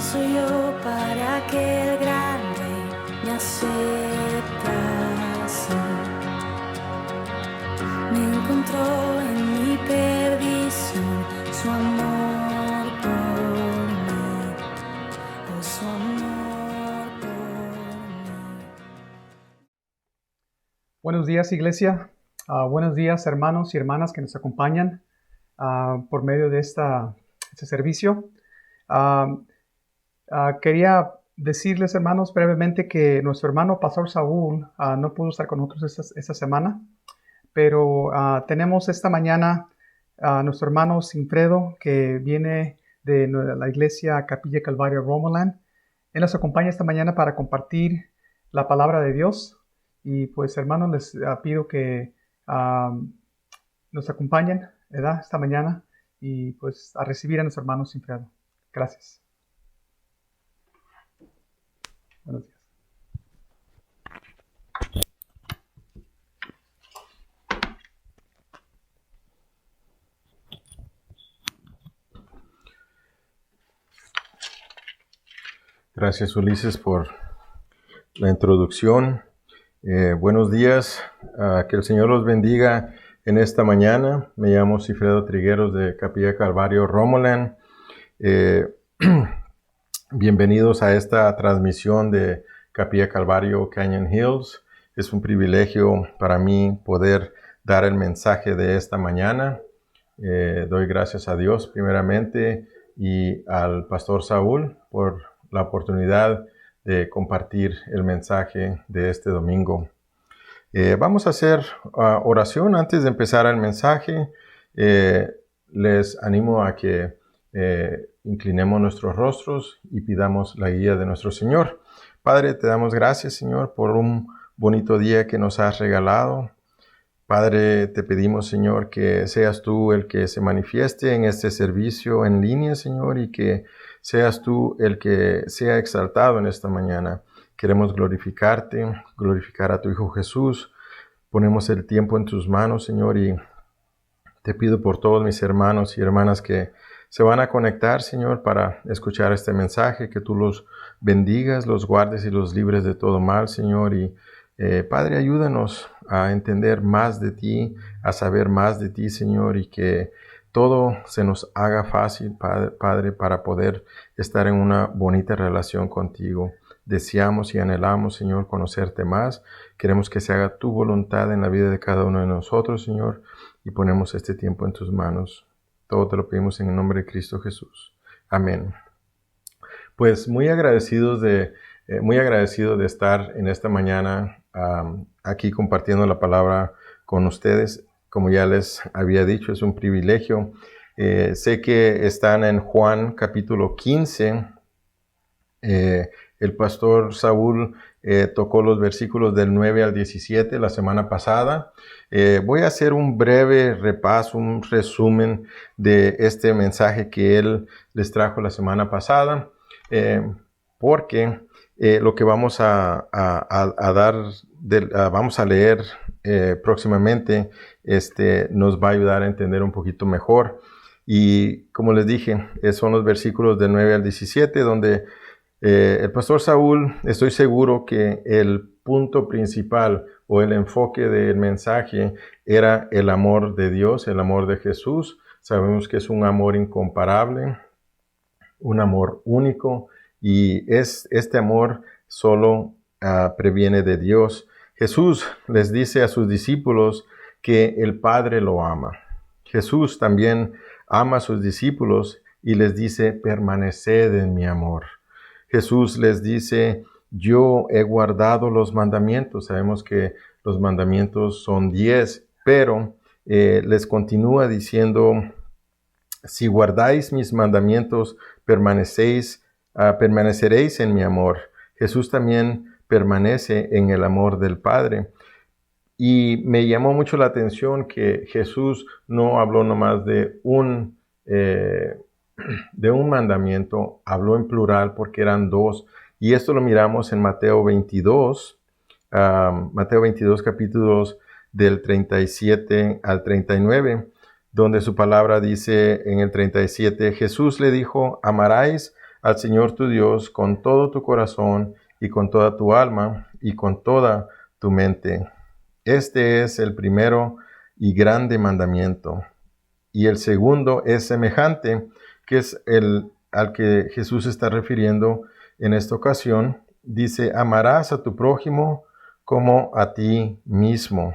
soy yo para que el gran rey me aceptase? Me encontró en mi perdición su amor por mí, oh, su amor por mí. Buenos días, iglesia. Buenos días, hermanos y hermanas que nos acompañan por medio de este servicio. Quería decirles, hermanos, brevemente que nuestro hermano Pastor Saúl no pudo estar con nosotros esta semana, pero tenemos esta mañana a nuestro hermano Sinfredo, que viene de la iglesia Capilla Calvario Romoland. Él nos acompaña esta mañana para compartir la palabra de Dios. Y pues, hermanos, les pido que nos acompañen, ¿verdad?, esta mañana y pues a recibir a nuestro hermano Sinfredo. Gracias. Buenos días. Gracias, Ulises, por la introducción. Buenos días, que el Señor los bendiga en esta mañana. Me llamo Sinfredo Trigueros de Capilla Calvario Romoland. Bienvenidos a esta transmisión de Capilla Calvario Canyon Hills. Es un privilegio para mí poder dar el mensaje de esta mañana. Doy gracias a Dios primeramente y al Pastor Saúl por la oportunidad de compartir el mensaje de este domingo. Vamos a hacer oración antes de empezar el mensaje. Les animo a que inclinemos nuestros rostros y pidamos la guía de nuestro Señor. Padre, te damos gracias, Señor, por un bonito día que nos has regalado. Padre, te pedimos, Señor, que seas tú el que se manifieste en este servicio en línea, Señor, y que seas tú el que sea exaltado en esta mañana. Queremos glorificarte, glorificar a tu Hijo Jesús. Ponemos el tiempo en tus manos, Señor, y te pido por todos mis hermanos y hermanas que se van a conectar, Señor, para escuchar este mensaje, que tú los bendigas, los guardes y los libres de todo mal, Señor. Y Padre, ayúdanos a entender más de ti, a saber más de ti, Señor, y que todo se nos haga fácil, Padre, para poder estar en una bonita relación contigo. Deseamos y anhelamos, Señor, conocerte más. Queremos que se haga tu voluntad en la vida de cada uno de nosotros, Señor, y ponemos este tiempo en tus manos. Todo te lo pedimos en el nombre de Cristo Jesús. Amén. Pues muy agradecido de estar en esta mañana aquí compartiendo la palabra con ustedes. Como ya les había dicho, es un privilegio. Sé que están en Juan capítulo 15. El pastor Saúl tocó los versículos del 9 al 17 la semana pasada. Voy a hacer un breve repaso, un resumen de este mensaje que él les trajo la semana pasada, porque lo que vamos vamos a leer próximamente nos va a ayudar a entender un poquito mejor. Y como les dije, son los versículos del 9 al 17, donde el pastor Saúl, estoy seguro que el punto principal o el enfoque del mensaje era el amor de Dios, el amor de Jesús. Sabemos que es un amor incomparable, un amor único, y este amor solo previene de Dios. Jesús les dice a sus discípulos que el Padre lo ama. Jesús también ama a sus discípulos y les dice: permaneced en mi amor. Jesús les dice: yo he guardado los mandamientos. Sabemos que los mandamientos son 10, pero les continúa diciendo: si guardáis mis mandamientos, permaneceréis en mi amor. Jesús también permanece en el amor del Padre. Y me llamó mucho la atención que Jesús no habló nomás de un mandamiento, habló en plural porque eran 2. Y esto lo miramos en Mateo 22, capítulos del 37 al 39, donde su palabra dice en el 37, Jesús le dijo: amarás al Señor tu Dios con todo tu corazón y con toda tu alma y con toda tu mente. Este es el primero y grande mandamiento. Y el segundo es semejante, que es el al que Jesús está refiriendo en esta ocasión. Dice, amarás a tu prójimo como a ti mismo.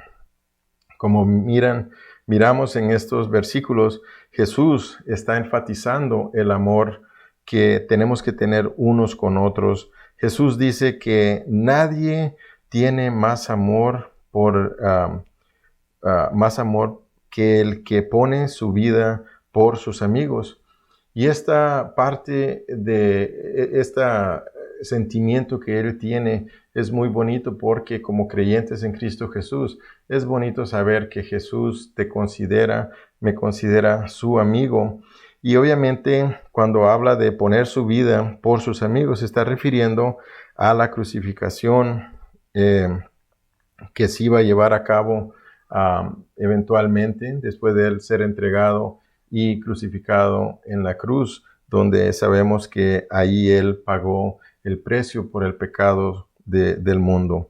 Como miramos en estos versículos, Jesús está enfatizando el amor que tenemos que tener unos con otros. Jesús dice que nadie tiene más amor más amor que el que pone su vida por sus amigos. Y esta parte de este sentimiento que él tiene es muy bonito porque como creyentes en Cristo Jesús, es bonito saber que Jesús me considera su amigo. Y obviamente cuando habla de poner su vida por sus amigos, se está refiriendo a la crucificación que se iba a llevar a cabo eventualmente después de él ser entregado y crucificado en la cruz, donde sabemos que ahí él pagó el precio por el pecado del mundo.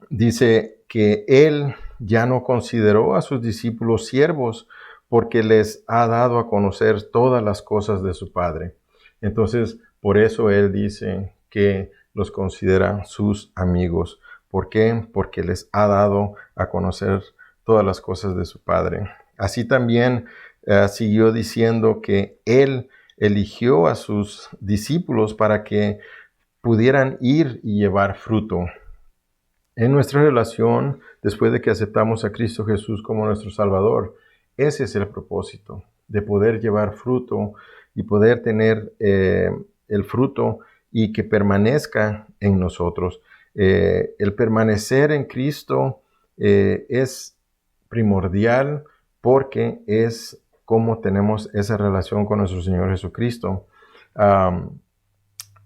Dice que él ya no consideró a sus discípulos siervos porque les ha dado a conocer todas las cosas de su Padre. Entonces, por eso él dice que los considera sus amigos. ¿Por qué? Porque les ha dado a conocer todas las cosas de su Padre. Así también siguió diciendo que él eligió a sus discípulos para que pudieran ir y llevar fruto. En nuestra relación, después de que aceptamos a Cristo Jesús como nuestro Salvador, ese es el propósito, de poder llevar fruto y poder tener el fruto y que permanezca en nosotros. El permanecer en Cristo es primordial porque es como tenemos esa relación con nuestro Señor Jesucristo.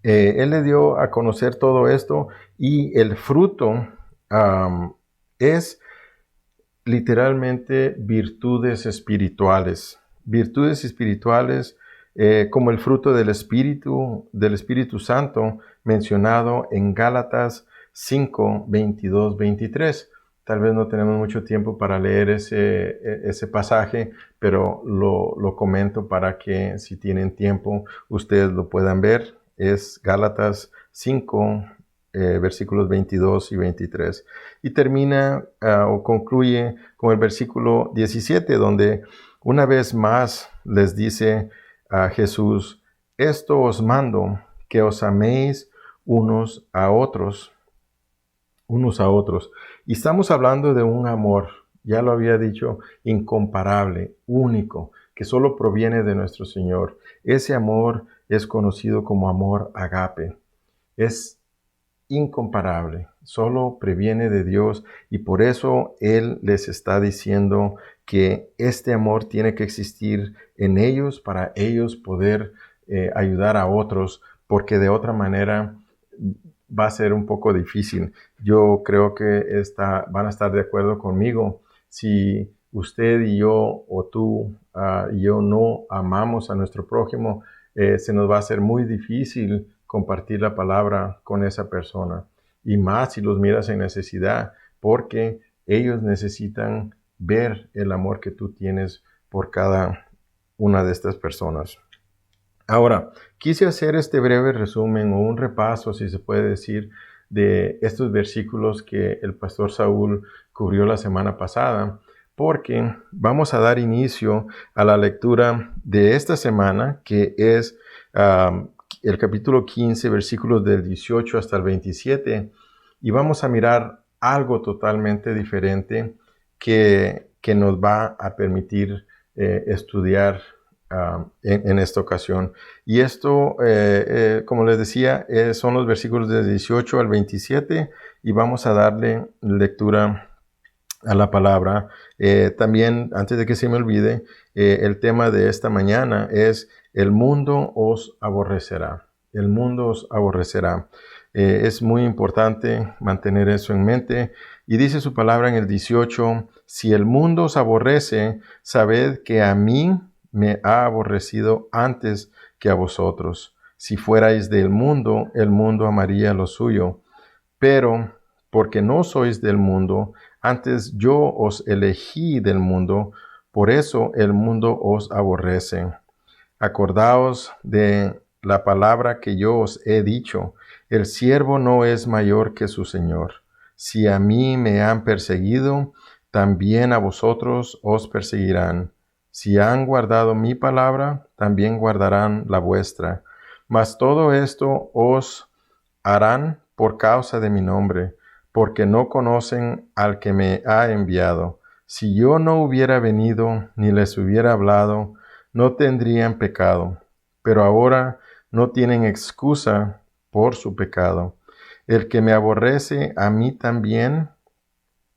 Él le dio a conocer todo esto y el fruto es literalmente virtudes espirituales. Virtudes espirituales como el fruto del Espíritu Santo mencionado en Gálatas 5, 22, 23. Tal vez no tenemos mucho tiempo para leer ese pasaje, pero lo comento para que si tienen tiempo ustedes lo puedan ver. Es Gálatas 5, versículos 22 y 23. Y termina o concluye con el versículo 17, donde una vez más les dice a Jesús, esto os mando, que os améis unos a otros. Y estamos hablando de un amor, ya lo había dicho, incomparable, único, que solo proviene de nuestro Señor. Ese amor es conocido como amor agape. Es incomparable, solo proviene de Dios y por eso Él les está diciendo que este amor tiene que existir en ellos para ellos poder ayudar a otros, porque de otra manera va a ser un poco difícil. Yo creo que van a estar de acuerdo conmigo. Si usted y yo o tú y yo no amamos a nuestro prójimo, se nos va a hacer muy difícil compartir la palabra con esa persona. Y más si los miras en necesidad, porque ellos necesitan ver el amor que tú tienes por cada una de estas personas. Ahora, quise hacer este breve resumen o un repaso, si se puede decir, de estos versículos que el pastor Saúl cubrió la semana pasada, porque vamos a dar inicio a la lectura de esta semana, que es el capítulo 15, versículos del 18 hasta el 27, y vamos a mirar algo totalmente diferente que nos va a permitir estudiar en esta ocasión. Y esto, como les decía, son los versículos del 18 al 27 y vamos a darle lectura a la palabra. También, antes de que se me olvide, el tema de esta mañana es el mundo os aborrecerá. El mundo os aborrecerá. Es muy importante mantener eso en mente. Y dice su palabra en el 18, si el mundo os aborrece, sabed que a mí me ha aborrecido antes que a vosotros. Si fuerais del mundo, el mundo amaría lo suyo. Pero porque no sois del mundo, antes yo os elegí del mundo, por eso el mundo os aborrece. Acordaos de la palabra que yo os he dicho, el siervo no es mayor que su Señor. Si a mí me han perseguido, también a vosotros os perseguirán. Si han guardado mi palabra, también guardarán la vuestra. Mas todo esto os harán por causa de mi nombre, porque no conocen al que me ha enviado. Si yo no hubiera venido ni les hubiera hablado, no tendrían pecado, pero ahora no tienen excusa por su pecado. El que me aborrece, a mí también,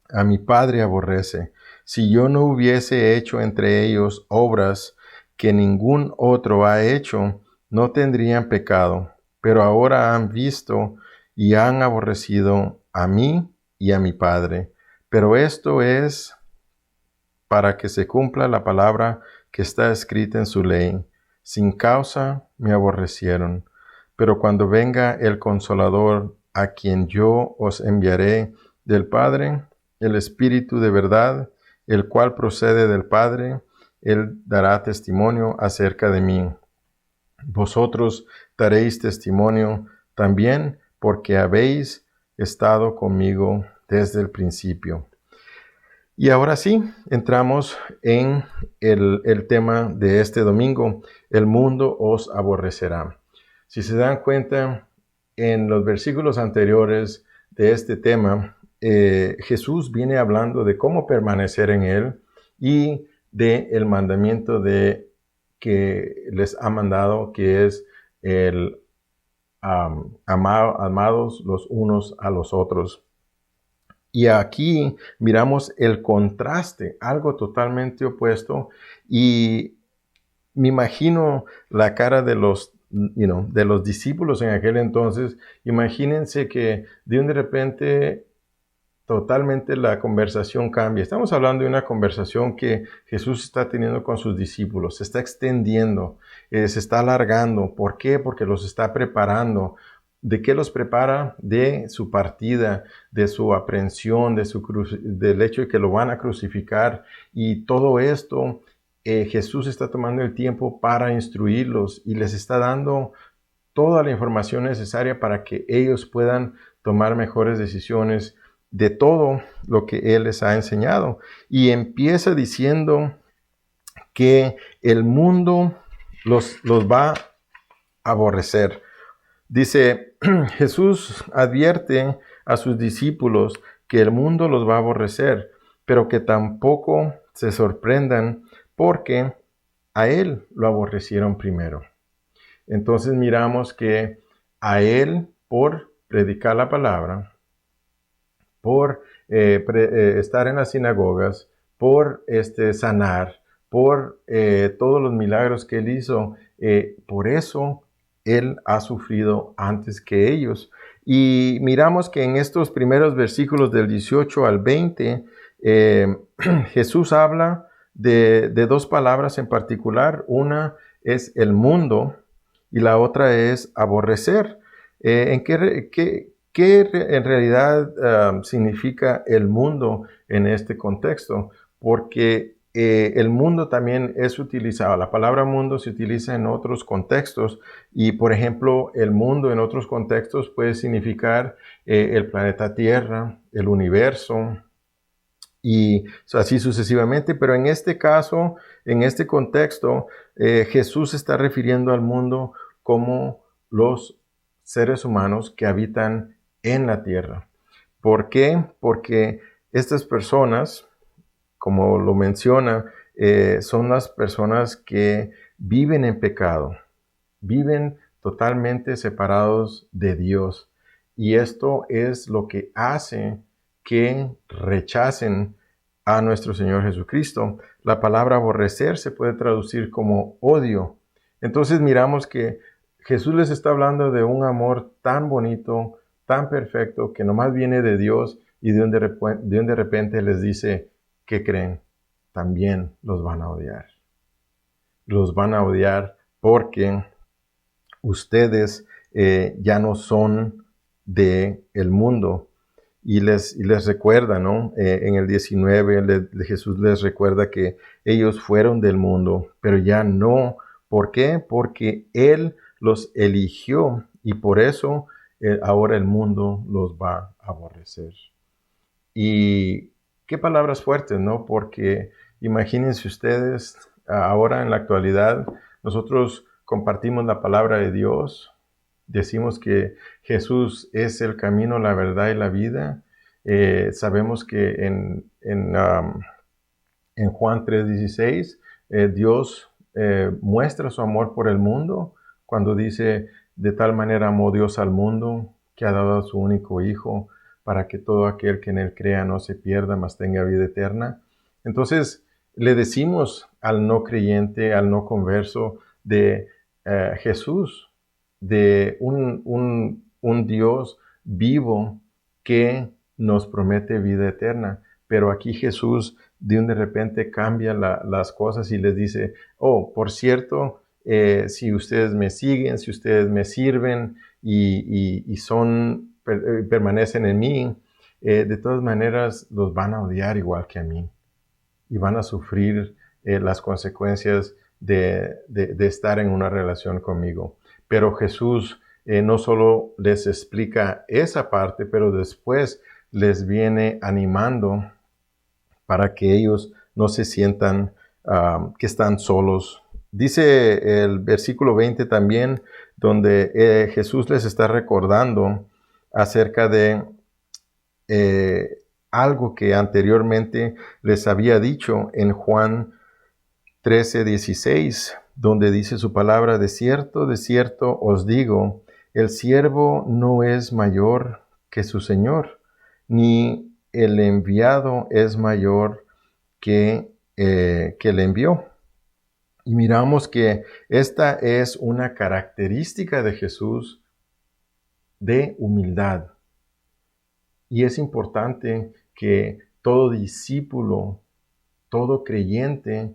a mi Padre aborrece. Si yo no hubiese hecho entre ellos obras que ningún otro ha hecho, no tendrían pecado, pero ahora han visto y han aborrecido a mí y a mi Padre. Pero esto es para que se cumpla la palabra que está escrita en su ley. Sin causa me aborrecieron. Pero cuando venga el Consolador, a quien yo os enviaré del Padre, el Espíritu de verdad, el cual procede del Padre, él dará testimonio acerca de mí. Vosotros daréis testimonio también, porque habéis estado conmigo desde el principio. Y ahora sí, entramos en el tema de este domingo. El mundo os aborrecerá. Si se dan cuenta, en los versículos anteriores de este tema, Jesús viene hablando de cómo permanecer en Él y del mandamiento que les ha mandado, que es el amados los unos a los otros. Y aquí miramos el contraste, algo totalmente opuesto, y me imagino la cara de los discípulos en aquel entonces. Imagínense que de repente totalmente la conversación cambia. Estamos hablando de una conversación que Jesús está teniendo con sus discípulos, se está extendiendo, se está alargando. ¿Por qué? Porque los está preparando. ¿De qué los prepara? De su partida, de su aprehensión, del hecho de que lo van a crucificar. Y todo esto, Jesús está tomando el tiempo para instruirlos y les está dando toda la información necesaria para que ellos puedan tomar mejores decisiones de todo lo que Él les ha enseñado. Y empieza diciendo que el mundo los va a aborrecer. Dice, Jesús advierte a sus discípulos que el mundo los va a aborrecer, pero que tampoco se sorprendan porque a Él lo aborrecieron primero. Entonces miramos que a Él, por predicar la palabra, por estar en las sinagogas, por sanar, por todos los milagros que Él hizo, por eso Él ha sufrido antes que ellos. Y miramos que en estos primeros versículos del 18 al 20, Jesús habla de dos palabras en particular. Una es el mundo y la otra es aborrecer. ¿En qué en realidad significa el mundo en este contexto? Porque el mundo también es utilizado. La palabra mundo se utiliza en otros contextos y, por ejemplo, el mundo en otros contextos puede significar el planeta Tierra, el universo y así sucesivamente. Pero en este caso, en este contexto, Jesús se está refiriendo al mundo como los seres humanos que habitan en la tierra. ¿Por qué? Porque estas personas, como lo menciona, son las personas que viven en pecado, viven totalmente separados de Dios. Y esto es lo que hace que rechacen a nuestro Señor Jesucristo. La palabra aborrecer se puede traducir como odio. Entonces miramos que Jesús les está hablando de un amor tan bonito, tan perfecto, que nomás viene de Dios, y de un de repente les dice, ¿qué creen? También los van a odiar. Los van a odiar porque ustedes ya no son de el mundo. Y les recuerda, ¿no? En el 19 Jesús les recuerda que ellos fueron del mundo, pero ya no. ¿Por qué? Porque Él los eligió y por eso ahora el mundo los va a aborrecer. Y qué palabras fuertes, ¿no? Porque imagínense ustedes, ahora en la actualidad, nosotros compartimos la palabra de Dios, decimos que Jesús es el camino, la verdad y la vida. Sabemos que en Juan 3:16, Dios muestra su amor por el mundo cuando dice, de tal manera amó Dios al mundo que ha dado a su único Hijo para que todo aquel que en él crea no se pierda, mas tenga vida eterna. Entonces, le decimos al no creyente, al no converso, de Jesús, de un Dios vivo que nos promete vida eterna. Pero aquí Jesús de repente cambia las cosas y les dice, oh, por cierto, si ustedes me siguen, si ustedes me sirven y permanecen en mí, de todas maneras los van a odiar igual que a mí y van a sufrir las consecuencias de estar en una relación conmigo. Pero Jesús no solo les explica esa parte, pero después les viene animando para que ellos no se sientan que están solos. Dice el versículo 20 también, donde Jesús les está recordando acerca de algo que anteriormente les había dicho en Juan 13:16, donde dice su palabra, de cierto os digo, el siervo no es mayor que su Señor, ni el enviado es mayor que le envió. Y miramos que esta es una característica de Jesús de humildad. Y es importante que todo discípulo, todo creyente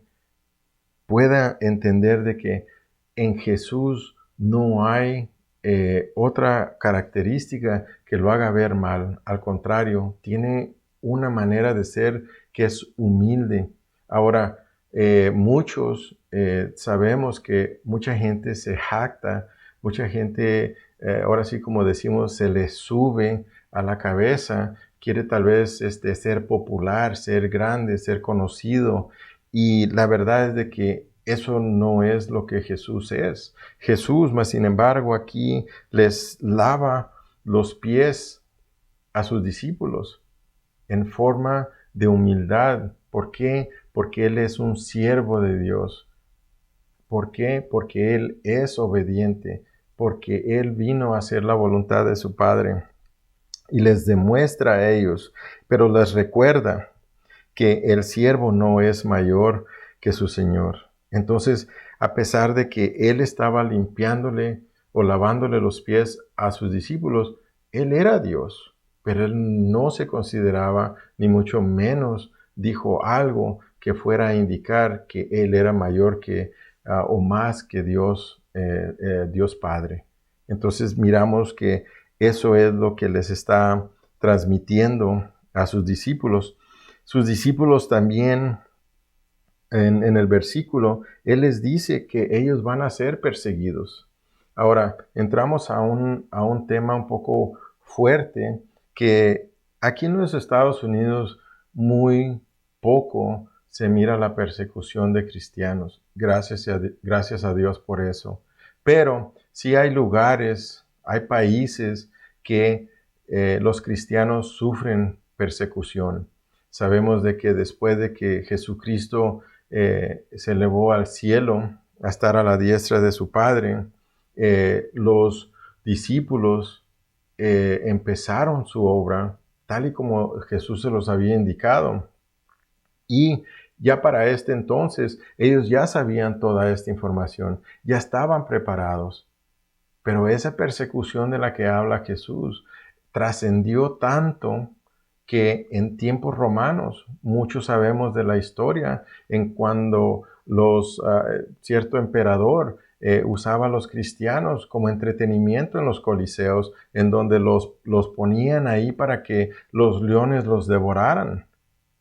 pueda entender de que en Jesús no hay otra característica que lo haga ver mal. Al contrario, tiene una manera de ser que es humilde. Ahora, muchos sabemos que mucha gente se jacta, mucha gente, ahora sí como decimos, se le sube a la cabeza, quiere tal vez ser popular, ser grande, ser conocido. Y la verdad es de que eso no es lo que Jesús es. Jesús, más sin embargo, aquí les lava los pies a sus discípulos en forma de humildad. ¿Por qué? Porque Él es un siervo de Dios. ¿Por qué? Porque Él es obediente, porque Él vino a hacer la voluntad de su Padre y les demuestra a ellos, pero les recuerda que el siervo no es mayor que su Señor. Entonces, a pesar de que Él estaba limpiándole o lavándole los pies a sus discípulos, Él era Dios, pero Él no se consideraba, ni mucho menos dijo algo que fuera a indicar que Él era mayor que o más que Dios, Dios Padre. Entonces miramos que eso es lo que les está transmitiendo a sus discípulos. Sus discípulos también, en el versículo, Él les dice que ellos van a ser perseguidos. Ahora, entramos a un tema un poco fuerte, que aquí en los Estados Unidos muy poco se mira la persecución de cristianos. Gracias a Dios por eso. Pero sí hay lugares, hay países que los cristianos sufren persecución. Sabemos de que después de que Jesucristo se elevó al cielo a estar a la diestra de su Padre, los discípulos empezaron su obra tal y como Jesús se los había indicado. Y ya para este entonces, ellos ya sabían toda esta información, ya estaban preparados. Pero esa persecución de la que habla Jesús trascendió tanto que en tiempos romanos, muchos sabemos de la historia, en cuando cierto emperador usaba a los cristianos como entretenimiento en los coliseos, en donde los ponían ahí para que los leones los devoraran.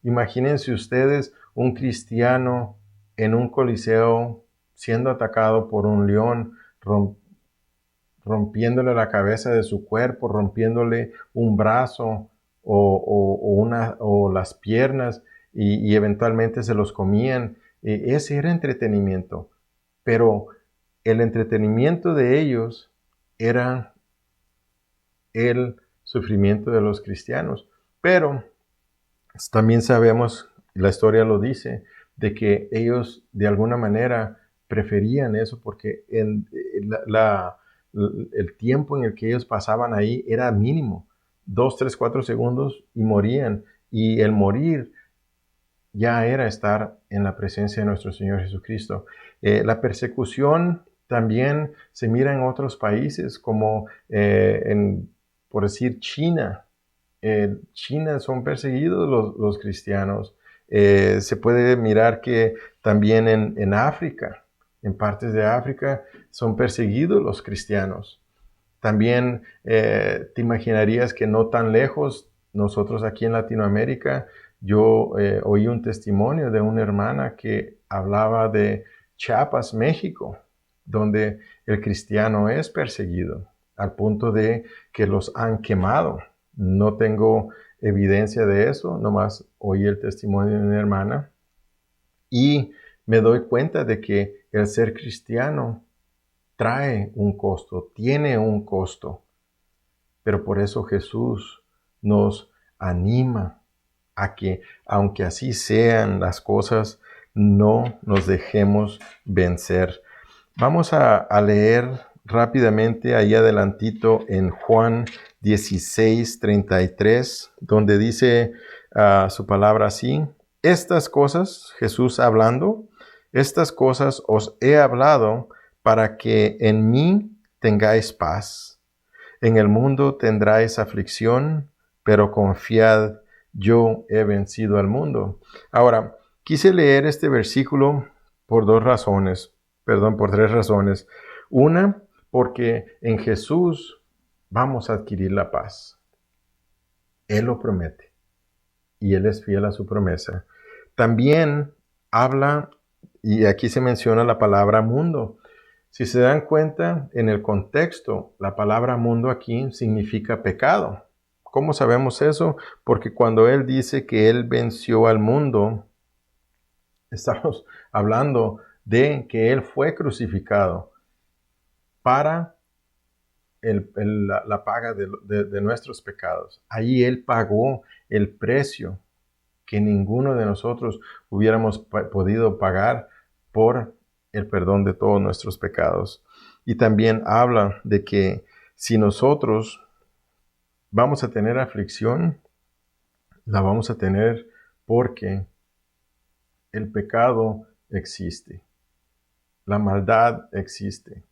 Imagínense ustedes un cristiano en un coliseo siendo atacado por un león, rompiéndole la cabeza de su cuerpo, rompiéndole un brazo o las piernas y eventualmente se los comían. Ese era entretenimiento. Pero el entretenimiento de ellos era el sufrimiento de los cristianos. Pero también sabemos, la historia lo dice, de que ellos de alguna manera preferían eso porque el tiempo en el que ellos pasaban ahí era mínimo, 2, 3, 4 segundos y morían. Y el morir ya era estar en la presencia de nuestro Señor Jesucristo. La persecución también se mira en otros países, como por decir China. China son perseguidos los cristianos. Se puede mirar que también en África, en partes de África, son perseguidos los cristianos. También te imaginarías que no tan lejos, nosotros aquí en Latinoamérica, yo oí un testimonio de una hermana que hablaba de Chiapas, México, donde el cristiano es perseguido, al punto de que los han quemado. No tengo evidencia de eso, nomás oí el testimonio de una hermana y me doy cuenta de que el ser cristiano trae un costo, tiene un costo, pero por eso Jesús nos anima a que, aunque así sean las cosas, no nos dejemos vencer. Vamos a leer rápidamente ahí adelantito en Juan 16:33, donde dice su palabra así: estas cosas, Jesús hablando, estas cosas os he hablado para que en mí tengáis paz. En el mundo tendráis aflicción, pero confiad, yo he vencido al mundo. Ahora, quise leer este versículo por tres razones. Una, porque en Jesús vamos a adquirir la paz. Él lo promete y Él es fiel a su promesa. También habla, y aquí se menciona la palabra mundo. Si se dan cuenta, en el contexto, la palabra mundo aquí significa pecado. ¿Cómo sabemos eso? Porque cuando Él dice que Él venció al mundo, estamos hablando de que Él fue crucificado para la paga de nuestros pecados. Ahí Él pagó el precio que ninguno de nosotros hubiéramos podido pagar por el perdón de todos nuestros pecados. Y también habla de que si nosotros vamos a tener aflicción, la vamos a tener porque el pecado existe, la maldad existe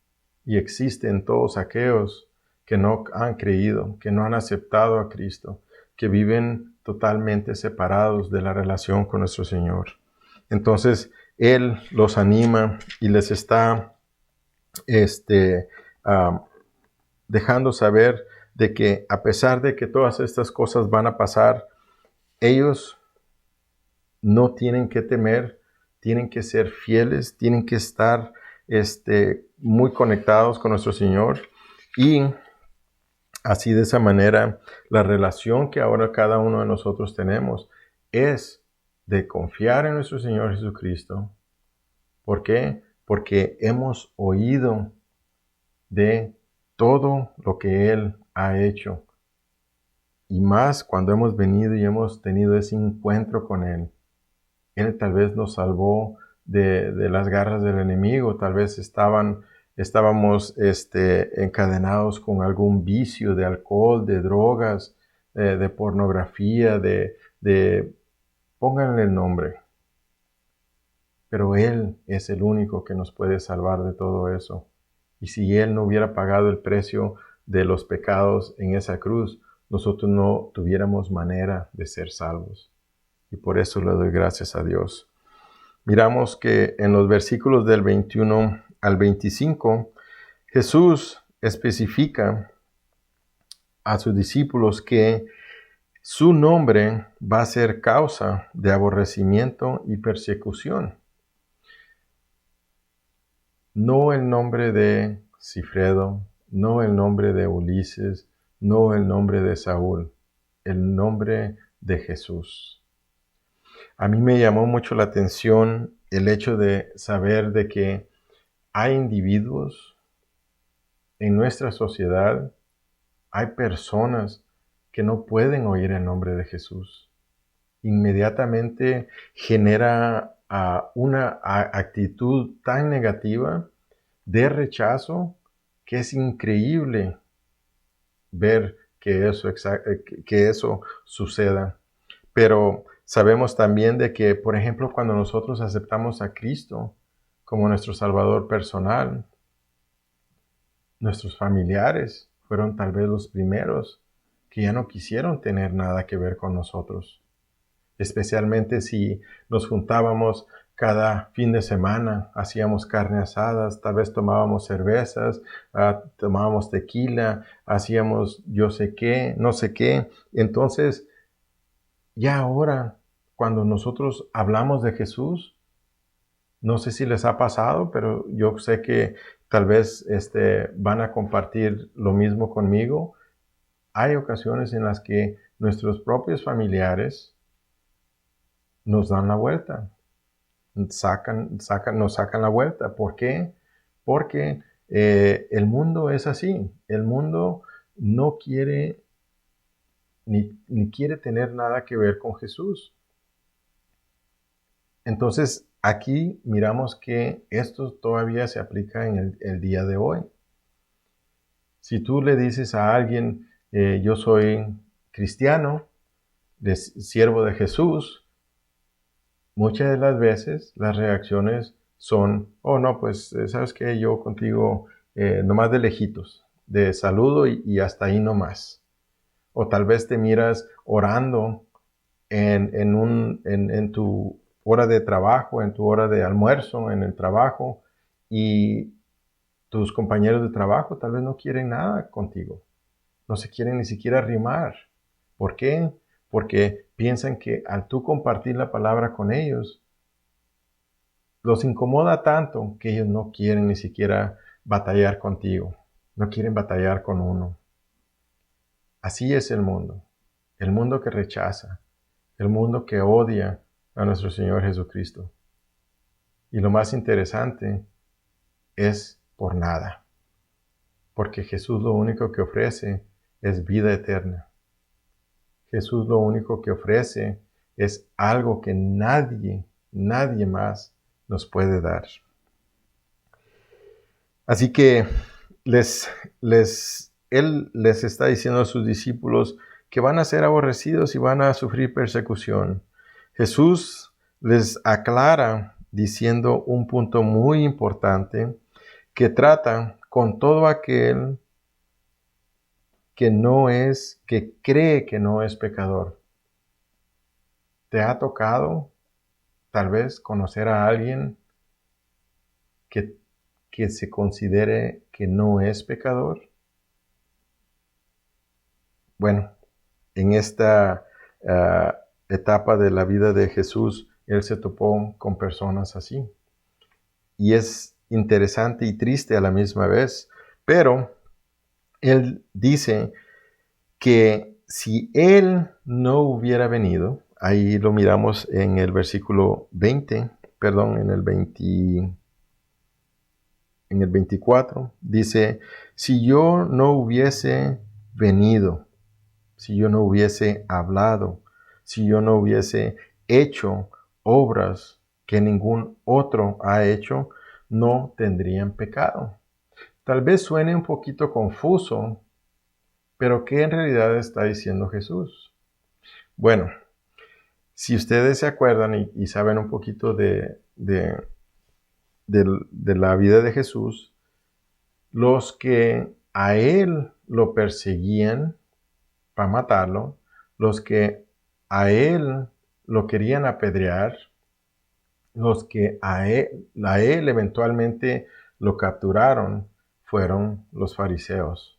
y existe en todos aquellos que no han creído, que no han aceptado a Cristo, que viven totalmente separados de la relación con nuestro Señor. Entonces, Él los anima y les está dejando saber de que a pesar de que todas estas cosas van a pasar, ellos no tienen que temer, tienen que ser fieles, tienen que estar muy conectados con nuestro Señor y así de esa manera la relación que ahora cada uno de nosotros tenemos es de confiar en nuestro Señor Jesucristo. ¿Por qué? Porque hemos oído de todo lo que Él ha hecho. Y más cuando hemos venido y hemos tenido ese encuentro con Él. Él tal vez nos salvó de las garras del enemigo. Tal vez estábamos encadenados con algún vicio de alcohol, de drogas, de pornografía, pónganle el nombre. Pero Él es el único que nos puede salvar de todo eso. Y si Él no hubiera pagado el precio de los pecados en esa cruz, nosotros no tuviéramos manera de ser salvos. Y por eso le doy gracias a Dios. Miramos que en los versículos del 21 al 25, Jesús especifica a sus discípulos que su nombre va a ser causa de aborrecimiento y persecución. No el nombre de Cifredo, no el nombre de Ulises, no el nombre de Saúl, el nombre de Jesús. A mí me llamó mucho la atención el hecho de saber de que hay individuos en nuestra sociedad, hay personas que no pueden oír el nombre de Jesús. Inmediatamente genera una actitud tan negativa de rechazo que es increíble ver que eso suceda. Pero sabemos también de que, por ejemplo, cuando nosotros aceptamos a Cristo como nuestro Salvador personal, nuestros familiares fueron tal vez los primeros que ya no quisieron tener nada que ver con nosotros. Especialmente si nos juntábamos cada fin de semana, hacíamos carne asadas, tal vez tomábamos cervezas, tomábamos tequila, hacíamos yo sé qué, no sé qué. Entonces, ya ahora, cuando nosotros hablamos de Jesús, no sé si les ha pasado, pero yo sé que tal vez van a compartir lo mismo conmigo. Hay ocasiones en las que nuestros propios familiares nos dan la vuelta, nos sacan la vuelta. ¿Por qué? Porque el mundo es así. El mundo no quiere ni quiere tener nada que ver con Jesús. Entonces, aquí miramos que esto todavía se aplica en el día de hoy. Si tú le dices a alguien, yo soy cristiano, siervo de Jesús, muchas de las veces las reacciones son, oh no, pues sabes que yo contigo nomás de lejitos, de saludo y hasta ahí nomás. O tal vez te miras orando en tu hora de trabajo, en tu hora de almuerzo, en el trabajo, y tus compañeros de trabajo tal vez no quieren nada contigo. No se quieren ni siquiera arrimar. ¿Por qué? Porque piensan que al tú compartir la palabra con ellos, los incomoda tanto que ellos no quieren ni siquiera batallar contigo. No quieren batallar con uno. Así es el mundo que rechaza, el mundo que odia a nuestro Señor Jesucristo. Y lo más interesante es por nada, porque Jesús lo único que ofrece es vida eterna. Jesús lo único que ofrece es algo que nadie más nos puede dar. Así que Él les está diciendo a sus discípulos que van a ser aborrecidos y van a sufrir persecución. Jesús les aclara diciendo un punto muy importante que trata con todo aquel que cree que no es pecador. ¿Te ha tocado tal vez conocer a alguien que se considere que no es pecador? Bueno, en esta etapa de la vida de Jesús, Él se topó con personas así. Y es interesante y triste a la misma vez, pero Él dice que si Él no hubiera venido, ahí lo miramos en el versículo 24, dice, si yo no hubiese venido, si yo no hubiese hablado, si yo no hubiese hecho obras que ningún otro ha hecho, no tendrían pecado. Tal vez suene un poquito confuso, pero ¿qué en realidad está diciendo Jesús? Bueno, si ustedes se acuerdan y saben un poquito de la vida de Jesús, los que a Él lo perseguían para matarlo, los que a Él lo querían apedrear, los que a él eventualmente lo capturaron fueron los fariseos,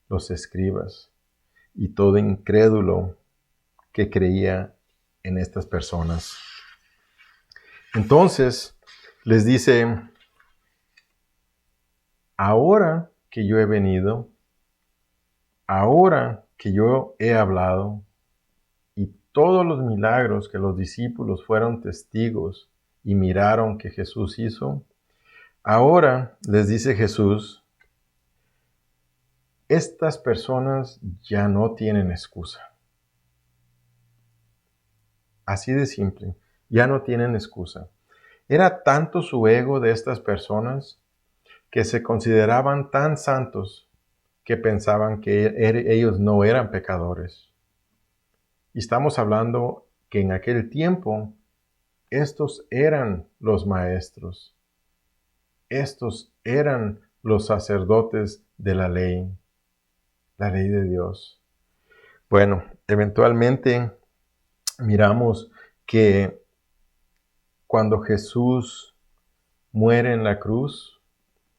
los escribas y todo incrédulo que creía en estas personas. Entonces les dice, ahora que yo he venido, ahora que yo he hablado, y todos los milagros que los discípulos fueron testigos y miraron que Jesús hizo, ahora les dice Jesús, estas personas ya no tienen excusa. Así de simple, ya no tienen excusa. Era tanto su ego de estas personas que se consideraban tan santos que pensaban que ellos no eran pecadores. Y estamos hablando que en aquel tiempo estos eran los maestros. Estos eran los sacerdotes de la ley de Dios. Bueno, eventualmente miramos que cuando Jesús muere en la cruz,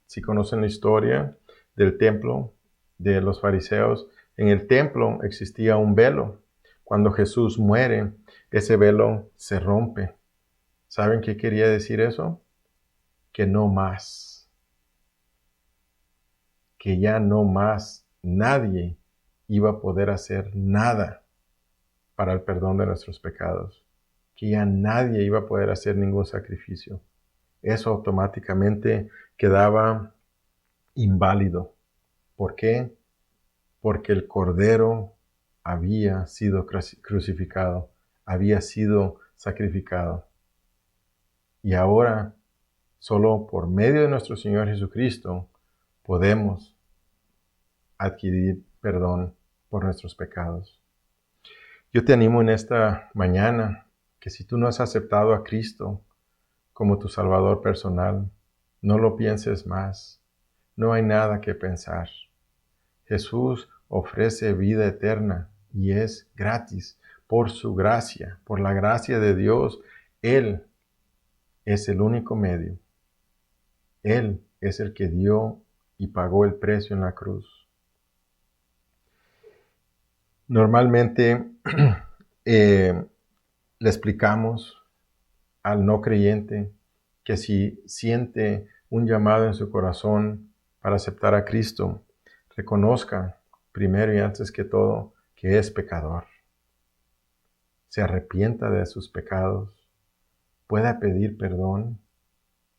si conocen la historia del templo de los fariseos, en el templo existía un velo. Cuando Jesús muere, ese velo se rompe. ¿Saben qué quería decir eso? Que no más. Que ya no más nadie iba a poder hacer nada para el perdón de nuestros pecados. Que ya nadie iba a poder hacer ningún sacrificio. Eso automáticamente quedaba inválido. ¿Por qué? Porque el Cordero había sido crucificado, había sido sacrificado. Y ahora, solo por medio de nuestro Señor Jesucristo, podemos adquirir perdón por nuestros pecados. Yo te animo en esta mañana que si tú no has aceptado a Cristo como tu Salvador personal, no lo pienses más. No hay nada que pensar. Jesús ofrece vida eterna y es gratis por su gracia, por la gracia de Dios. Él es el único medio. Él es el que dio y pagó el precio en la cruz. Normalmente le explicamos al no creyente que si siente un llamado en su corazón para aceptar a Cristo, reconozca primero y antes que todo que es pecador. Se arrepienta de sus pecados, pueda pedir perdón,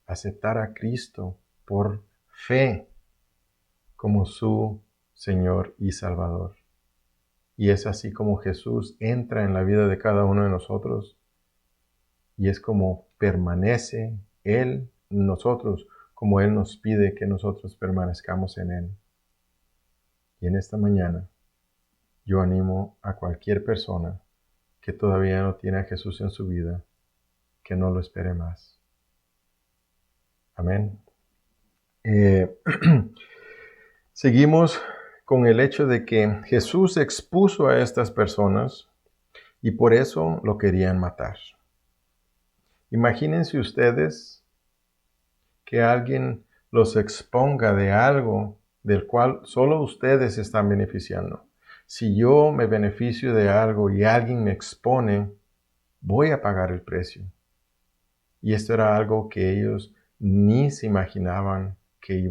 aceptar a Cristo por fe como su Señor y Salvador. Y es así como Jesús entra en la vida de cada uno de nosotros y es como permanece Él en nosotros, como Él nos pide que nosotros permanezcamos en Él. Y en esta mañana yo animo a cualquier persona que todavía no tiene a Jesús en su vida, que no lo espere más. Amén. Seguimos con el hecho de que Jesús expuso a estas personas y por eso lo querían matar. Imagínense ustedes que alguien los exponga de algo del cual solo ustedes están beneficiando. Si yo me beneficio de algo y alguien me expone, voy a pagar el precio. Y esto era algo que ellos ni se imaginaban que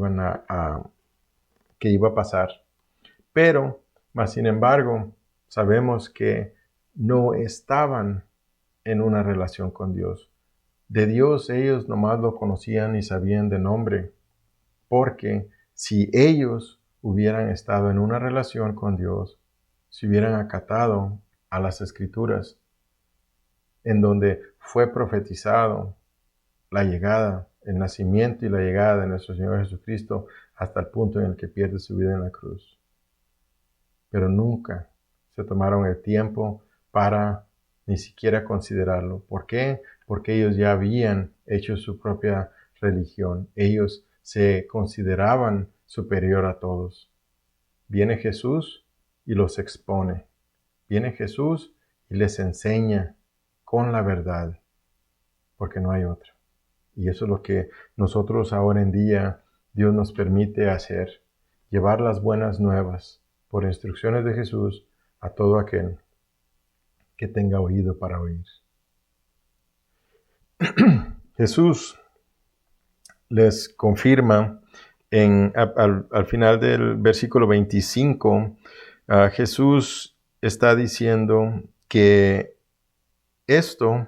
que iba a pasar. Pero, más sin embargo, sabemos que no estaban en una relación con Dios. De Dios ellos nomás lo conocían y sabían de nombre, porque si ellos hubieran estado en una relación con Dios, si hubieran acatado a las Escrituras, en donde fue profetizado la llegada, el nacimiento y la llegada de nuestro Señor Jesucristo hasta el punto en el que pierde su vida en la cruz. Pero nunca se tomaron el tiempo para ni siquiera considerarlo. ¿Por qué? Porque ellos ya habían hecho su propia religión. Ellos se consideraban superior a todos. Viene Jesús y los expone. Viene Jesús y les enseña con la verdad, porque no hay otra. Y eso es lo que nosotros ahora en día Dios nos permite hacer, llevar las buenas nuevas por instrucciones de Jesús a todo aquel que tenga oído para oír. Jesús les confirma al final del versículo 25, Jesús está diciendo que esto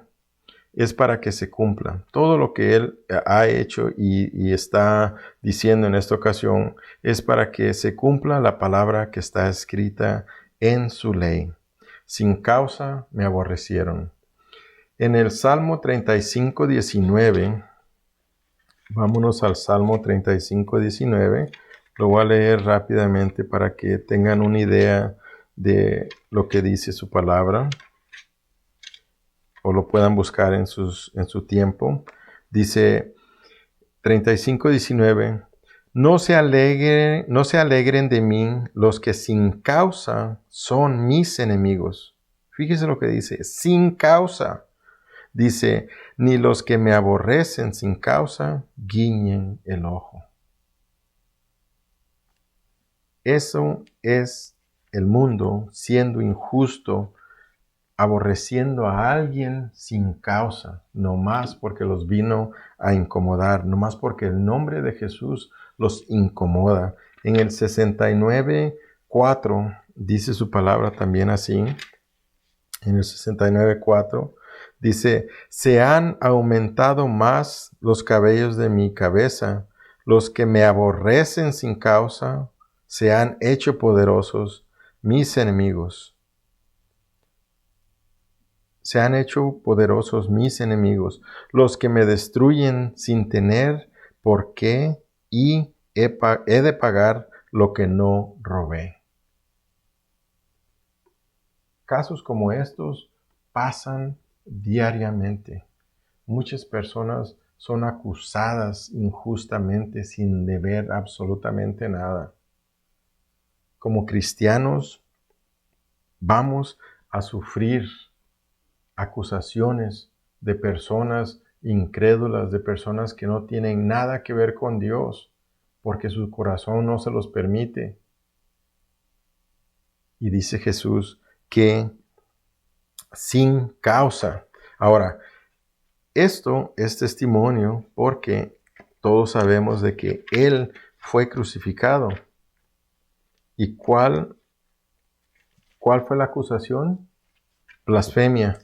es para que se cumpla. Todo lo que Él ha hecho y está diciendo en esta ocasión es para que se cumpla la palabra que está escrita en su ley. Sin causa me aborrecieron. En el Salmo 35, 19, vámonos al Salmo 35, 19. Lo voy a leer rápidamente para que tengan una idea de lo que dice su palabra, o lo puedan buscar en su tiempo. Dice 35, 19, no se alegren de mí los que sin causa son mis enemigos. Fíjese lo que dice, sin causa. Dice, ni los que me aborrecen sin causa guiñen el ojo. Eso es el mundo siendo injusto, aborreciendo a alguien sin causa, no más porque los vino a incomodar, no más porque el nombre de Jesús los incomoda. En el 69:4 dice su palabra también así. En el 69:4 dice, se han aumentado más los cabellos de mi cabeza, los que me aborrecen sin causa se han hecho poderosos, mis enemigos. Se han hecho poderosos mis enemigos, los que me destruyen sin tener por qué, y he de pagar lo que no robé. Casos como estos pasan diariamente. Muchas personas son acusadas injustamente sin deber absolutamente nada. Como cristianos vamos a sufrir acusaciones de personas incrédulas, de personas que no tienen nada que ver con Dios, porque su corazón no se los permite. Y dice Jesús que sin causa. Ahora, esto es testimonio porque todos sabemos de que Él fue crucificado. ¿Y cuál fue la acusación? Blasfemia.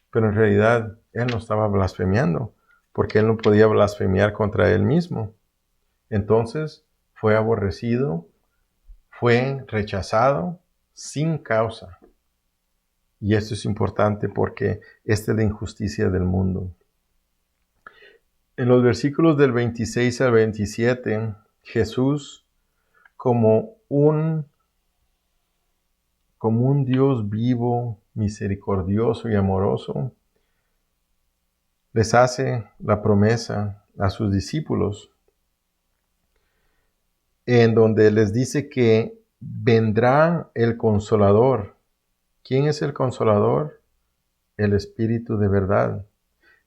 Pero en realidad Él no estaba blasfemiando, porque Él no podía blasfemiar contra Él mismo. Entonces fue aborrecido, fue rechazado sin causa. Y esto es importante porque esta es la injusticia del mundo. En los versículos del 26 al 27, Jesús, como un Dios vivo, misericordioso y amoroso, les hace la promesa a sus discípulos, en donde les dice que vendrá el Consolador. ¿Quién es el Consolador? El Espíritu de verdad.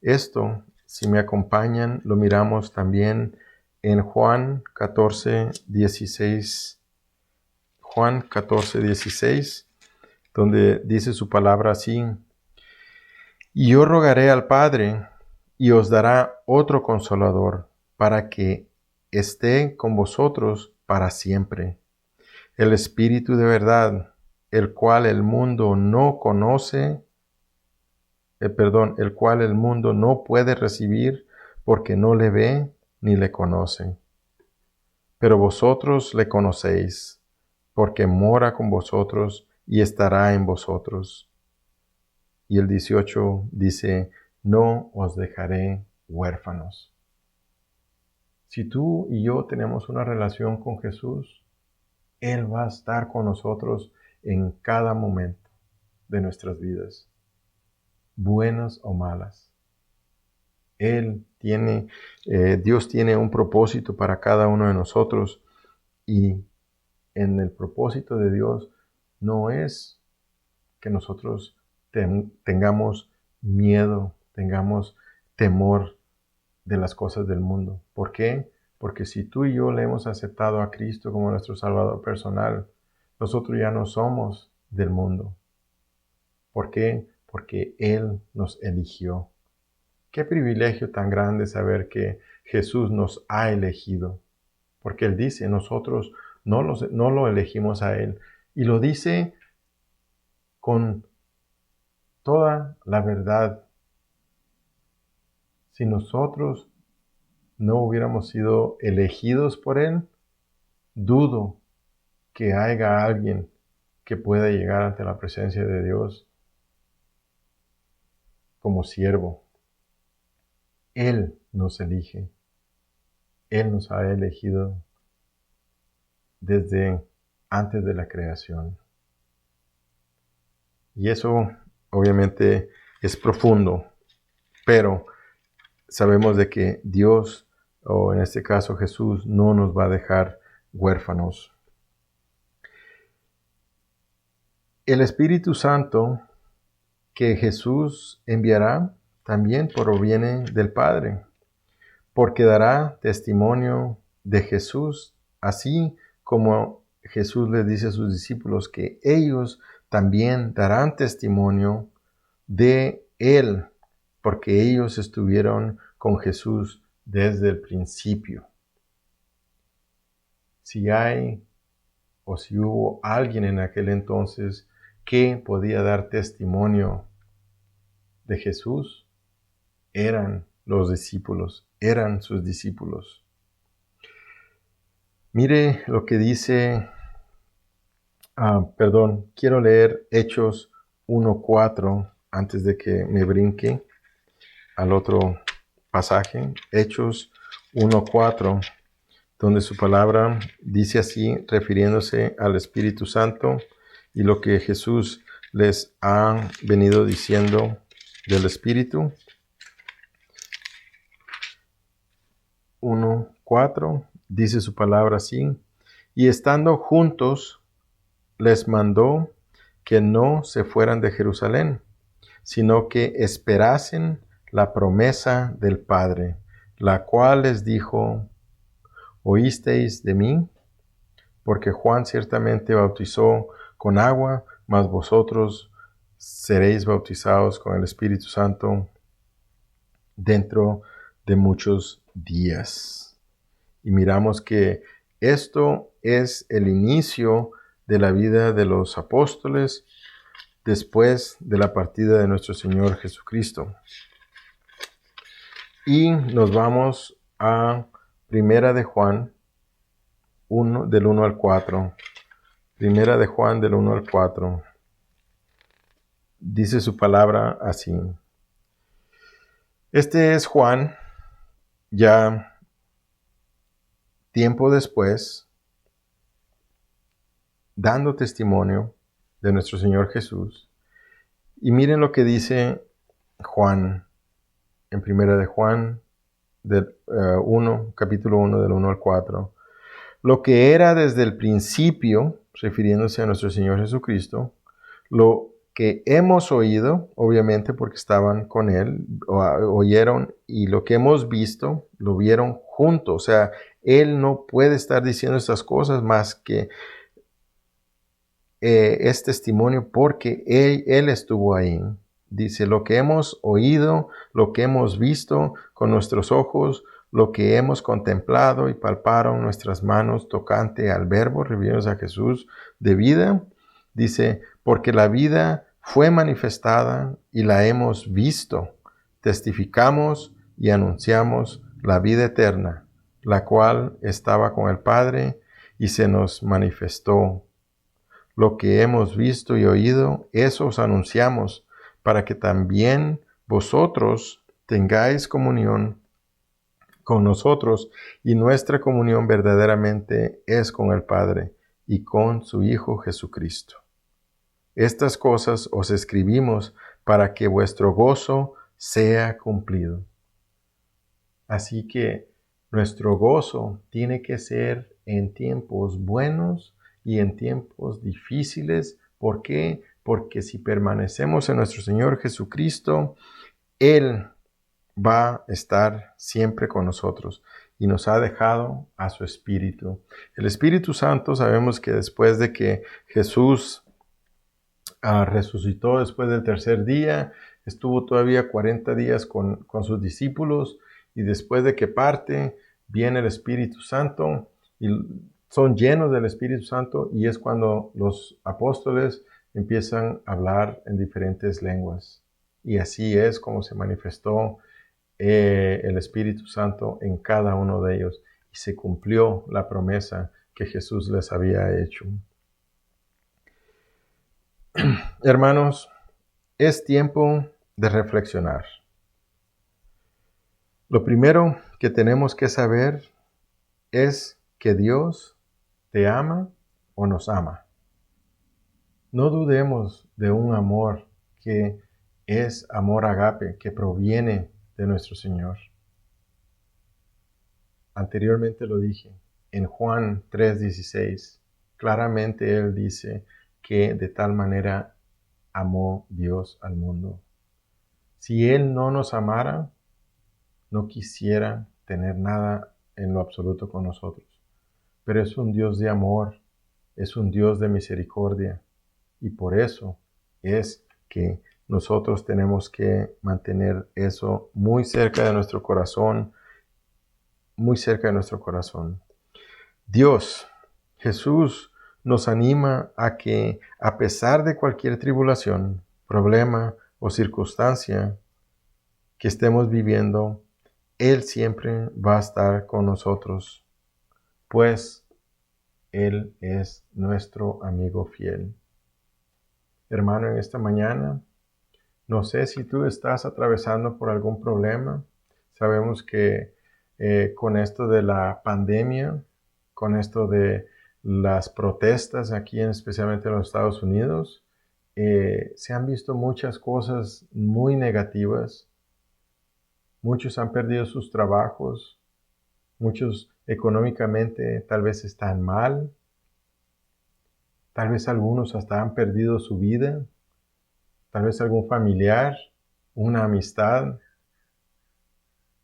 Esto, si me acompañan, lo miramos también en Juan 14, 16. Juan 14, 16, donde dice su palabra así: y yo rogaré al Padre, y os dará otro Consolador, para que esté con vosotros para siempre. El Espíritu de verdad, el cual el mundo no conoce, el cual el mundo no puede recibir, porque no le ve ni le conoce. Pero vosotros le conocéis, porque mora con vosotros y estará en vosotros. Y el 18 dice, no os dejaré huérfanos. Si tú y yo tenemos una relación con Jesús, Él va a estar con nosotros en cada momento de nuestras vidas, buenas o malas. Dios tiene un propósito para cada uno de nosotros, y en el propósito de Dios no es que nosotros tengamos miedo, tengamos temor de las cosas del mundo. ¿Por qué? Porque si tú y yo le hemos aceptado a Cristo como nuestro Salvador personal, nosotros ya no somos del mundo. ¿Por qué? Porque Él nos eligió. Qué privilegio tan grande saber que Jesús nos ha elegido. Porque Él dice, nosotros no lo elegimos a Él. Y lo dice con toda la verdad. Si nosotros no hubiéramos sido elegidos por Él, dudo que haya alguien que pueda llegar ante la presencia de Dios como siervo. Él nos elige. Él nos ha elegido desde antes de la creación. Y eso obviamente es profundo, pero sabemos de que Dios, o en este caso Jesús, no nos va a dejar huérfanos. El Espíritu Santo que Jesús enviará también proviene del Padre, porque dará testimonio de Jesús, así como Jesús le dice a sus discípulos que ellos también darán testimonio de Él, porque ellos estuvieron con Jesús desde el principio. Si hay o si hubo alguien en aquel entonces que podía dar testimonio de Jesús, eran los discípulos, eran sus discípulos. Mire lo que dice, quiero leer Hechos 1:4 antes de que me brinque al otro pasaje. Hechos 1:4, donde su palabra dice así, refiriéndose al Espíritu Santo y lo que Jesús les ha venido diciendo del Espíritu. 1:4 dice su palabra así: y estando juntos les mandó que no se fueran de Jerusalén, sino que esperasen la promesa del Padre, la cual les dijo: ¿oísteis de mí? Porque Juan ciertamente bautizó con agua, mas vosotros seréis bautizados con el Espíritu Santo dentro de muchos días. Y miramos que esto es el inicio de la vida de los apóstoles después de la partida de nuestro Señor Jesucristo. Y nos vamos a Primera de Juan 1, del 1 al 4. Primera de Juan del 1 al 4. Dice su palabra así. Este es Juan, ya tiempo después, dando testimonio de nuestro Señor Jesús. Y miren lo que dice Juan en Primera de Juan, capítulo 1, del 1 al 4. Lo que era desde el principio, refiriéndose a nuestro Señor Jesucristo, lo que hemos oído, obviamente porque estaban con Él, oyeron, y lo que hemos visto, lo vieron juntos. O sea, Él no puede estar diciendo estas cosas más que es testimonio porque Él estuvo ahí. Dice, lo que hemos oído, lo que hemos visto con nuestros ojos, lo que hemos contemplado y palparon nuestras manos tocante al Verbo, refiriéndose a Jesús, de vida. Dice, porque la vida fue manifestada y la hemos visto. Testificamos y anunciamos la vida eterna, la cual estaba con el Padre y se nos manifestó. Lo que hemos visto y oído, eso os anunciamos, para que también vosotros tengáis comunión con nosotros, y nuestra comunión verdaderamente es con el Padre y con su Hijo Jesucristo. Estas cosas os escribimos para que vuestro gozo sea cumplido. Así que nuestro gozo tiene que ser en tiempos buenos y en tiempos difíciles. ¿Por qué? Porque si permanecemos en nuestro Señor Jesucristo, Él va a estar siempre con nosotros y nos ha dejado a su Espíritu. El Espíritu Santo, sabemos que después de que Jesús resucitó después del tercer día, estuvo todavía 40 días con sus discípulos y después de que parte, viene el Espíritu Santo y son llenos del Espíritu Santo y es cuando los apóstoles empiezan a hablar en diferentes lenguas. Y así es como se manifestó el Espíritu Santo en cada uno de ellos y se cumplió la promesa que Jesús les había hecho. Hermanos, es tiempo de reflexionar. Lo primero que tenemos que saber es que Dios te ama o nos ama. No dudemos de un amor que es amor agape, que proviene de nuestro Señor. Anteriormente lo dije, en Juan 3:16, claramente Él dice que de tal manera amó Dios al mundo. Si Él no nos amara, no quisiera tener nada en lo absoluto con nosotros. Pero es un Dios de amor, es un Dios de misericordia. Y por eso es que nosotros tenemos que mantener eso muy cerca de nuestro corazón, muy cerca de nuestro corazón. Dios, Jesús, nos anima a que, a pesar de cualquier tribulación, problema o circunstancia que estemos viviendo, Él siempre va a estar con nosotros, pues Él es nuestro amigo fiel. Hermano, en esta mañana, no sé si tú estás atravesando por algún problema. Sabemos que con esto de la pandemia, con esto de las protestas aquí, especialmente en los Estados Unidos, se han visto muchas cosas muy negativas. Muchos han perdido sus trabajos, muchos económicamente tal vez están mal, tal vez algunos hasta han perdido su vida, tal vez algún familiar, una amistad.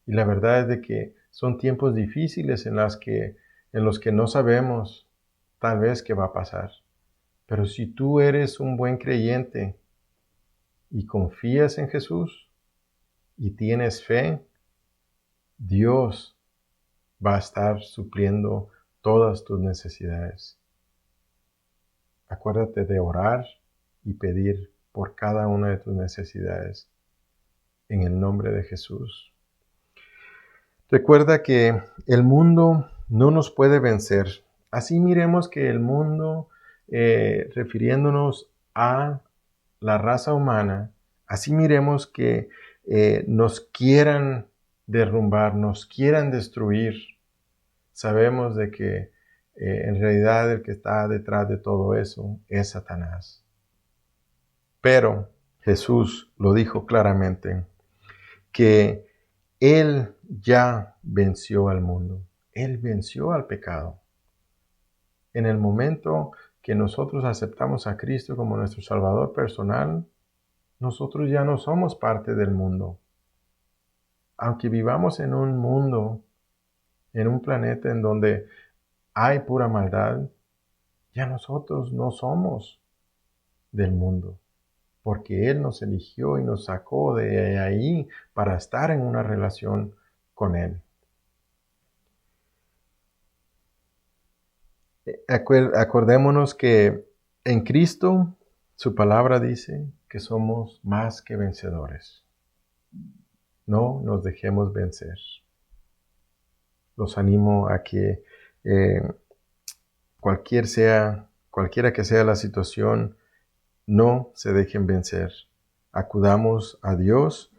Y la verdad es de que son tiempos difíciles en los que no sabemos tal vez qué va a pasar. Pero si tú eres un buen creyente y confías en Jesús y tienes fe, Dios va a estar supliendo todas tus necesidades. Acuérdate de orar y pedir por cada una de tus necesidades en el nombre de Jesús. Recuerda que el mundo no nos puede vencer. Así miremos que el mundo, refiriéndonos a la raza humana, así miremos que nos quieran derrumbar, nos quieran destruir. Sabemos de que en realidad el que está detrás de todo eso es Satanás. Pero Jesús lo dijo claramente, que Él ya venció al mundo. Él venció al pecado. En el momento que nosotros aceptamos a Cristo como nuestro Salvador personal, nosotros ya no somos parte del mundo. Aunque vivamos en un mundo, en un planeta en donde hay pura maldad, ya nosotros no somos del mundo, porque Él nos eligió y nos sacó de ahí para estar en una relación con Él. Acordémonos que en Cristo, su palabra dice que somos más que vencedores. No nos dejemos vencer. Los animo a que cualquiera que sea la situación, no se dejen vencer. Acudamos a Dios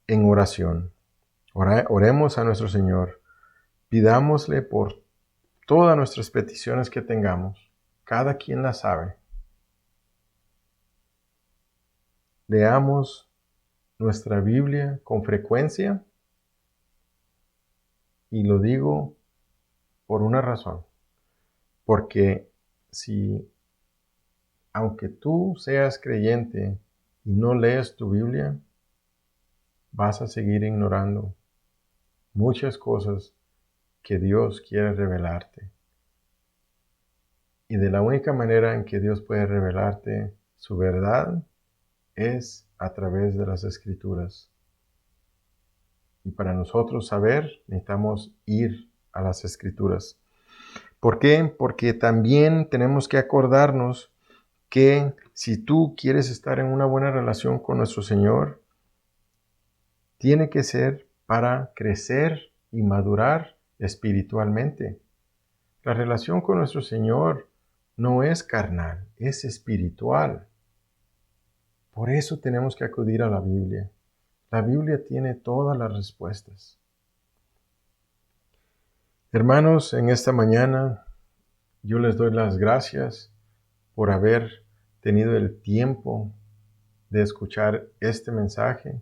en oración. Oremos a nuestro Señor. Pidámosle por todas nuestras peticiones que tengamos. Cada quien las sabe. Leamos nuestra Biblia con frecuencia. Y lo digo por una razón. Porque aunque tú seas creyente y no lees tu Biblia, vas a seguir ignorando muchas cosas que Dios quiere revelarte. Y de la única manera en que Dios puede revelarte su verdad es a través de las Escrituras. Y para nosotros saber, necesitamos ir a las Escrituras. ¿Por qué? Porque también tenemos que acordarnos que si tú quieres estar en una buena relación con nuestro Señor, tiene que ser para crecer y madurar espiritualmente. La relación con nuestro Señor no es carnal, es espiritual. Por eso tenemos que acudir a la Biblia. La Biblia tiene todas las respuestas. Hermanos, en esta mañana yo les doy las gracias por haber tenido el tiempo de escuchar este mensaje.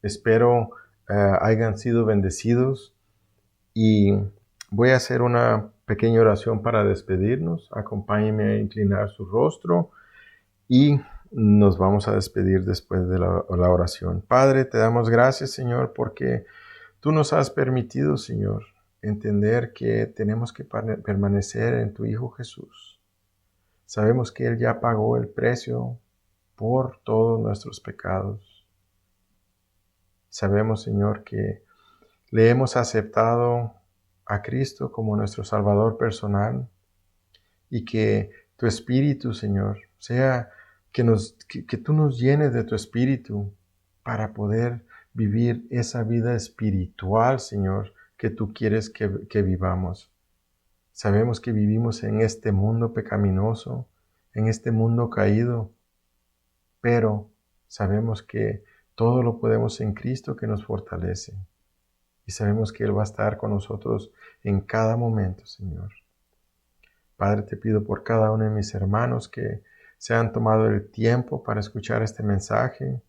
Espero hayan sido bendecidos y voy a hacer una pequeña oración para despedirnos. Acompáñenme a inclinar su rostro y nos vamos a despedir después de la oración. Padre, te damos gracias, Señor, porque tú nos has permitido, Señor, entender que tenemos que permanecer en tu Hijo Jesús. Sabemos que Él ya pagó el precio por todos nuestros pecados. Sabemos, Señor, que le hemos aceptado a Cristo como nuestro Salvador personal y que tu Espíritu, Señor, sea que tú nos llenes de tu Espíritu para poder vivir esa vida espiritual, Señor, que tú quieres que vivamos. Sabemos que vivimos en este mundo pecaminoso, en este mundo caído, pero sabemos que todo lo podemos en Cristo que nos fortalece. Y sabemos que Él va a estar con nosotros en cada momento, Señor. Padre, te pido por cada uno de mis hermanos que se han tomado el tiempo para escuchar este mensaje.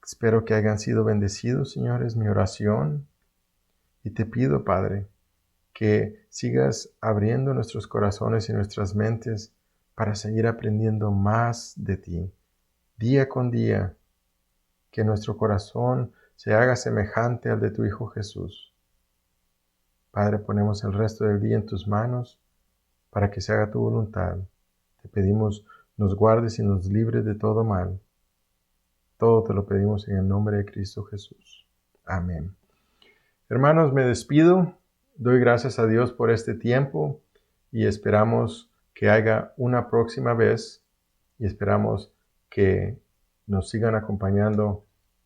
Espero que hayan sido bendecidos, Señor, es mi oración. Y te pido, Padre, que sigas abriendo nuestros corazones y nuestras mentes para seguir aprendiendo más de ti. Día con día, que nuestro corazón se haga semejante al de tu Hijo Jesús. Padre, ponemos el resto del día en tus manos para que se haga tu voluntad. Te pedimos, nos guardes y nos libres de todo mal. Todo te lo pedimos en el nombre de Cristo Jesús. Amén. Hermanos, me despido. Doy gracias a Dios por este tiempo y esperamos que haya una próxima vez y esperamos que nos sigan acompañando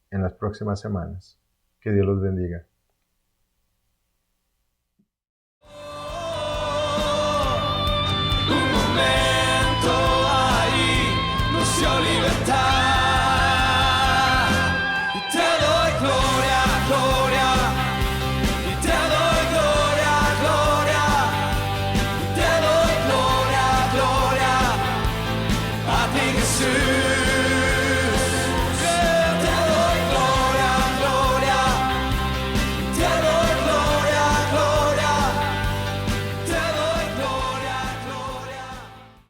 en las próximas semanas. Que Dios los bendiga.